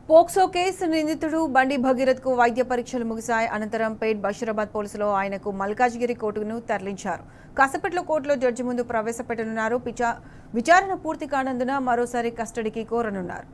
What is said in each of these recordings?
POCSO case నిందితుడు బండి భగీరథ్ కు వైద్య పరీక్షలు ముగిశాయి. అనంతరం పేట్ బషీరాబాద్ పోలీసులు ఆయనకు మల్కాజ్గిరి కోర్టును తరలించారు. కాసేపట్లో కోర్టులో జడ్జి ముందు ప్రవేశపెట్టనున్నారు. విచారణ పూర్తి కానందున మరోసారి కస్టడీకి కోరనున్నారు.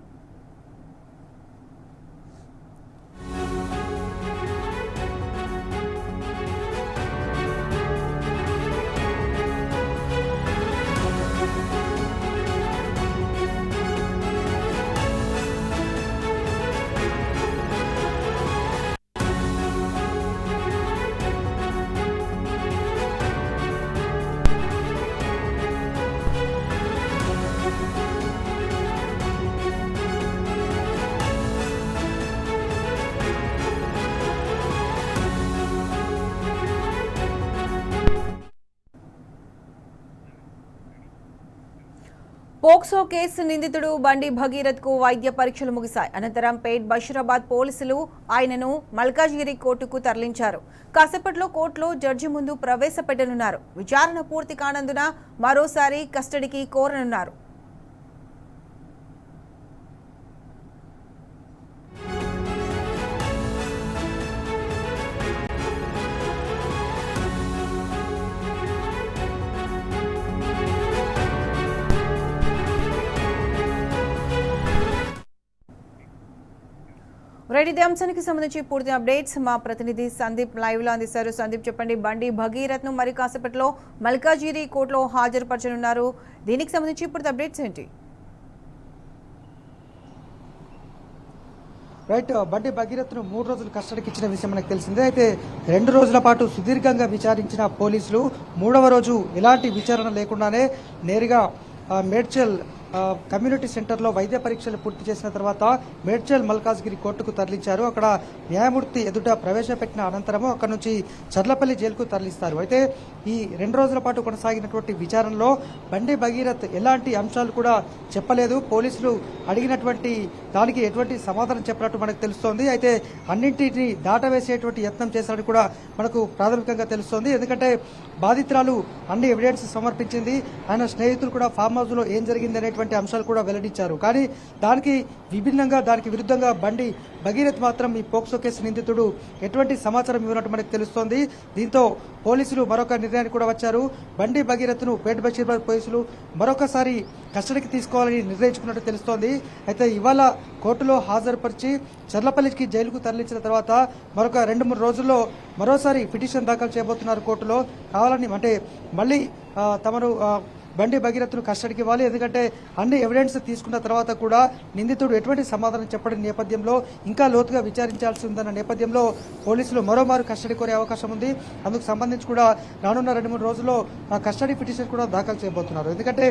పోక్సో కేసు నిందితుడు బండి భగీరథ్ కు వైద్య పరీక్షలు ముగిశాయి. అనంతరం పేట్ బషీరాబాద్ పోలీసులు ఆయనను మల్కాజ్గిరి కోర్టుకు తరలించారు. కాసేపట్లో కోర్టులో జడ్జి ముందు ప్రవేశపెట్టనున్నారు. విచారణ పూర్తి కానందున మరోసారి కస్టడీకి కోరనున్నారు. ఇదే అంశానికి సంబంధించి పూర్తి అప్డేట్స్ మా ప్రతినిధి సందీప్ లైవ్ లో అందిస్తారు. సందీప్, చెప్పండి, బండి భగీరథ్ ను మరి కాసేపట్లో మల్కాజ్గిరి కోర్టులో హాజరుపరచనున్నారు. దీనికి సంబంధించి పూర్తి అప్డేట్స్ ఏంటి? రైట్, బండి భగీరథ్ను 3 రోజులు కస్టడీకి ఇచ్చిన విషయం మనకు తెలిసిందే. అయితే 2 రోజుల పాటు సుదీర్ఘంగా విచారించిన పోలీసులు 3వ రోజు ఎలాంటి విచారణ లేకుండానే నేరుగా మేడ్చల్ కమ్యూనిటీ సెంటర్లో వైద్య పరీక్షలు పూర్తి చేసిన తర్వాత మేడ్చల్ మల్కాజ్గిరి కోర్టుకు తరలించారు. అక్కడ న్యాయమూర్తి ఎదుట ప్రవేశపెట్టిన అనంతరము అక్కడ నుంచి చర్లపల్లి జైలుకు తరలిస్తారు. అయితే ఈ 2 రోజుల పాటు కొనసాగినటువంటి విచారణలో బండి భగీరథ్ ఎలాంటి అంశాలు కూడా చెప్పలేదు. పోలీసులు అడిగినటువంటి దానికి ఎటువంటి సమాధానం చెప్పినట్టు మనకు తెలుస్తోంది. అయితే అన్నింటినీ దాటవేసేటువంటి యత్నం చేశారని కూడా మనకు ప్రాథమికంగా తెలుస్తోంది. ఎందుకంటే బాధితురాలు అన్ని ఎవిడెన్స్ సమర్పించింది. ఆయన స్నేహితులు కూడా ఫామ్ హౌస్ లో ఏం జరిగింది అనేటువంటి అంశాలు కూడా వెల్లడించారు. కానీ దానికి విరుద్ధంగా బండి భగీరథ్ మాత్రం ఈ పోక్సో కేసు నిందితుడు ఎటువంటి సమాచారం ఇవ్వనట్టు మనకు తెలుస్తోంది. దీంతో పోలీసులు మరొక నిర్ణయానికి కూడా వచ్చారు. బండి భగీరథ్ను పేట్ బషీరాబాద్ పోలీసులు మరొకసారి కస్టడీకి తీసుకోవాలని నిర్ణయించుకున్నట్టు తెలుస్తోంది. అయితే ఇవాళ కోర్టులో హాజరుపరిచి చర్లపల్లికి జైలుకు తరలించిన తర్వాత మరొక 2-3 రోజుల్లో మరోసారి పిటిషన్ దాఖలు చేయబోతున్నారు కోర్టులో. కావాలని అంటే మళ్ళీ తమను బండి భగీరథ్ను కస్టడీకి ఇవ్వాలి. ఎందుకంటే అన్ని ఎవిడెన్స్ తీసుకున్న తర్వాత కూడా నిందితుడు ఎటువంటి సమాధానం చెప్పడం నేపథ్యంలో ఇంకా లోతుగా విచారించాల్సి ఉందన్న నేపథ్యంలో పోలీసులు మరోమారు కస్టడీ కోరే అవకాశం ఉంది. అందుకు సంబంధించి కూడా రానున్న 2-3 రోజుల్లో కస్టడీ పిటిషన్ కూడా దాఖలు చేయబోతున్నారు. ఎందుకంటే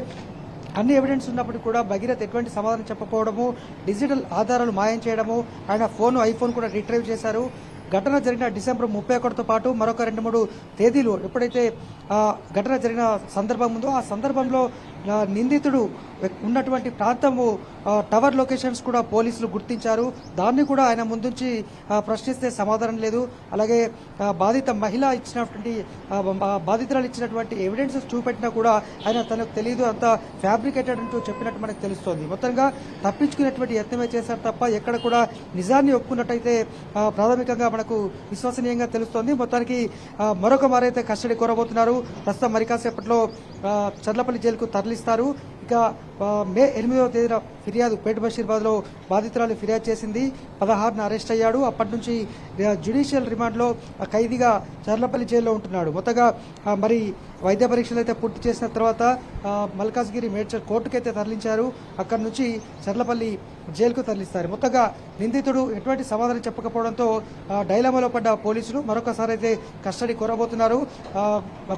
అన్ని ఎవిడెన్స్ ఉన్నప్పటికీ కూడా భగీరథ్ ఎటువంటి సమాధానం చెప్పకపోవడము, డిజిటల్ ఆధారాలు మాయం చేయడము, ఆయన ఐఫోన్ కూడా రిట్రైవ్ చేశారు. ఘటన జరిగిన డిసెంబర్ 31తో పాటు మరొక 2-3 తేదీలు ఎప్పుడైతే ఘటన జరిగిన సందర్భం ఉందో ఆ సందర్భంలో నిందితుడు ఉన్నటువంటి ప్రాంతము టవర్ లొకేషన్స్ కూడా పోలీసులు గుర్తించారు. దాన్ని కూడా ఆయన ముందుంచి ప్రశ్నిస్తే సమాధానం లేదు. అలాగే బాధితురాలు ఇచ్చినటువంటి ఎవిడెన్సెస్ చూపెట్టినా కూడా ఆయన తనకు తెలియదు, అంత ఫ్యాబ్రికేటెడ్ అంటూ చెప్పినట్టు మనకు తెలుస్తోంది. మొత్తంగా తప్పించుకునేటువంటి యత్నమే చేశారు తప్ప ఎక్కడ కూడా నిజాన్ని ఒప్పుకున్నట్టయితే ప్రాథమికంగా మనకు విశ్వసనీయంగా తెలుస్తోంది. మొత్తానికి మరొక మారైతే కస్టడీ కోరబోతున్నారు. ప్రస్తుతం మరి కాసేపట్లో చర్లపల్లి జైలుకు తరలిస్తారు. ఇక మే 8వ తేదీన ఫిర్యాదు పేట్ బషీరాబాద్లో బాధితురాలు ఫిర్యాదు చేసింది. 16న అరెస్ట్ అయ్యాడు. అప్పటి నుంచి జ్యుడిషియల్ రిమాండ్లో ఖైదీగా చర్లపల్లి జైల్లో ఉంటున్నాడు. మొత్తగా మరి వైద్య పరీక్షలు అయితే పూర్తి చేసిన తర్వాత మల్కాజ్గిరి మేడ్చల్ కోర్టుకైతే తరలించారు. అక్కడి నుంచి చర్లపల్లి జైలుకు తరలిస్తారు. మొత్తగా నిందితుడు ఎటువంటి సమాధానం చెప్పకపోవడంతో డైలమాలో పడ్డ పోలీసులు మరొకసారి అయితే కస్టడీ కోరబోతున్నారు.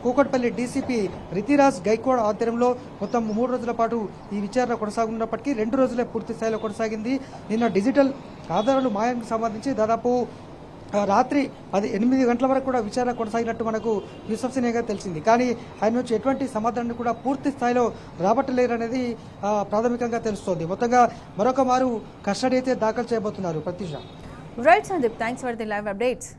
కూకట్పల్లి డీసీపీ రితిరాజ్ గైక్వాడ్ ఆధ్వర్యంలో మొత్తం 3 రోజుల పాటు ఈ విచారణ కొనసాగుతున్నప్పటికీ 2 రోజులే పూర్తి స్థాయిలో కొనసాగింది. నిన్న డిజిటల్ ఆధారాలు మాయానికి సంబంధించి దాదాపు రాత్రి 8 గంటల వరకు కూడా విచారణ కొనసాగినట్టు మనకు విశ్వసనీయంగా తెలిసింది. కానీ ఆయన నుంచి ఎటువంటి సమాధానాన్ని కూడా పూర్తి స్థాయిలో రాబట్టలేరనేది ప్రాథమికంగా తెలుస్తోంది. మొత్తంగా మరొక మారు కస్టడీ అయితే దాఖలు చేయబోతున్నారు. Pratyusha. Right Sandeep, thanks for the live updates.